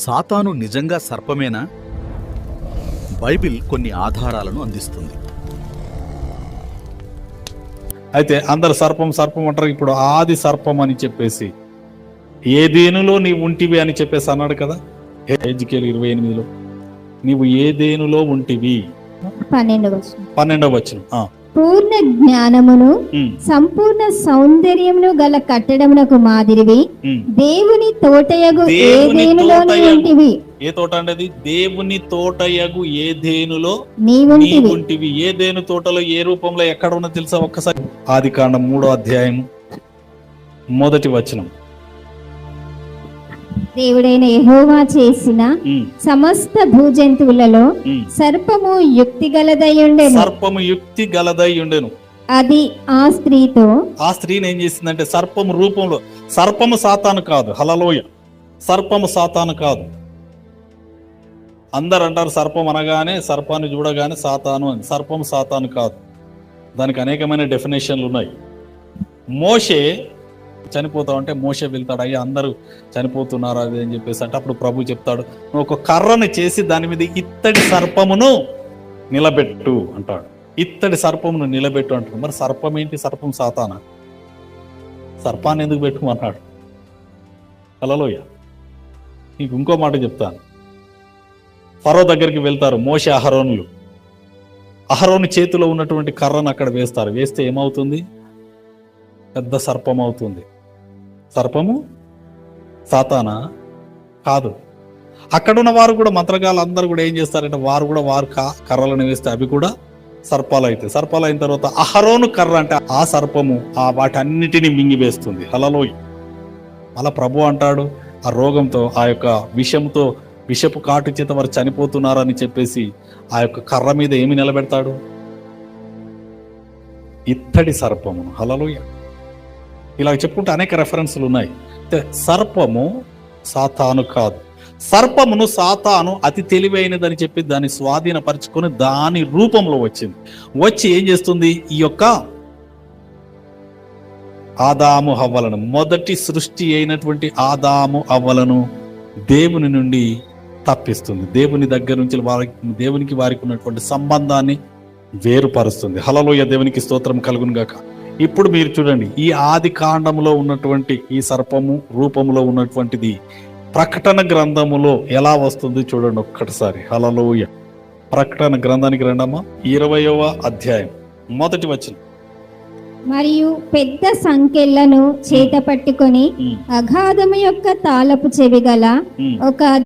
సాతాను నిజంగా సర్పమేనా? బైబిల్ కొన్ని ఆధారాలను అందిస్తుంది. అయితే అందరు సర్పం సర్పం అంటారు. ఇప్పుడు ఆది సర్పం అని చెప్పేసి ఏదేనులో నీవు ఉంటివి అని చెప్పేసి అన్నాడు కదా హెజ్కేలు 28లో. నీవు ఏదేనులో ఉంటివి 12వ వచనం. పూర్ణ జ్ఞానమును సంపూర్ణ సౌందర్యమును గల కట్టడమునకు మాదిరివి దేవుని తోటయగు ఏదేనులో ఉంటివి. ఏ తోట అంటే దేవుని తోటయగు ఏదేనులో ఉంటివి. ఏదేను తోటలో ఏ రూపంలో ఎక్కడ ఉన్నో తెలుసా? ఒక్కసారి ఆదికాండం 3వ అధ్యాయం 1వ వచనం. దేవుడైన యెహోవా చేసిన సమస్త భూజంతువులలో సర్పము యుక్తి గలదై ఉండెను. అది ఆ స్త్రీని ఏం చేసిందంటే సర్పము రూపంలో, సర్పము సాతాను కాదు. హల్లెలూయ. సర్పము సాతాను కాదు. అందరు అంటారు సర్పం అనగానే, సర్పాన్ని చూడగానే సాతాను అని. సర్పము సాతాను కాదు. దానికి అనేకమైన డెఫినేషన్లు ఉన్నాయి. మోషే చనిపోతా ఉంటే మోషే వెళ్తాడు, అయ్యా అందరూ చనిపోతున్నారు అది అని చెప్పేసి అంటే అప్పుడు ప్రభు చెప్తాడు, నువ్వు ఒక కర్రను చేసి దాని మీద ఇత్తడి సర్పమును నిలబెట్టు అంటాడు. ఇత్తడి సర్పమును నిలబెట్టు అంటాడు. మరి సర్పం ఏంటి? సర్పం సాతానా? సర్పాన్ని ఎందుకు పెట్టుమన్నాడు? హల్లెలూయా. నీకు ఇంకో మాట చెప్తాను. ఫరో దగ్గరికి వెళ్తారు మోషే అహరోనులు. అహరోను చేతిలో ఉన్నటువంటి కర్రను అక్కడ వేస్తారు. వేస్తే ఏమవుతుంది? పెద్ద సర్పం అవుతుంది. సర్పము సాతానా? కాదు. అక్కడున్న వారు కూడా, మంత్రగాళ్ళు అందరూ కూడా ఏం చేస్తారంటే వారు కర్రలను వేస్తే అవి కూడా సర్పాలు అవుతాయి. సర్పాలు అయిన తర్వాత అహరోను కర్ర అంటే ఆ సర్పము ఆ వాటన్నిటిని మింగివేస్తుంది. హల్లెలూయ. అలా ప్రభు అంటాడు, ఆ రోగంతో, ఆ యొక్క విషంతో, విషపు కాటు చేత వారు చనిపోతున్నారని చెప్పేసి ఆ యొక్క కర్ర మీద ఏమి నిలబెడతాడు? ఇత్తడి సర్పమును. హల్లెలూయ. ఇలా చెప్పుకుంటే అనేక రెఫరెన్స్లు ఉన్నాయి. సర్పము సాతాను కాదు. సర్పమును సాతాను అతి తెలివైనదని చెప్పి దాన్ని స్వాధీనపరుచుకొని దాని రూపంలో వచ్చింది. వచ్చి ఏం చేస్తుంది? ఈ యొక్క ఆదాము హవ్వలను, మొదటి సృష్టి అయినటువంటి ఆదాము హవ్వలను దేవుని నుండి తప్పిస్తుంది. దేవుని దగ్గర నుంచి దేవునికి వారికి ఉన్నటువంటి సంబంధాన్ని వేరుపరుస్తుంది. హల్లెలూయా. దేవునికి స్తోత్రం కలుగును గాక. ఇప్పుడు మీరు చూడండి, ఈ ఆది కాండంలో ఉన్నటువంటి ఈ సర్పము రూపంలో ఉన్నటువంటిది ప్రకటన గ్రంథములో ఎలా వస్తుంది చూడండి ఒక్కటిసారి. హల్లెలూయా. ప్రకటన గ్రంథానికి రండమ్మా. 20వ అధ్యాయం 1వ వచనం. మరియు పెద్ద సంకెళ్లను చేత పట్టుకొని అగాధము యొక్క తాళపు చెవి గల ఒక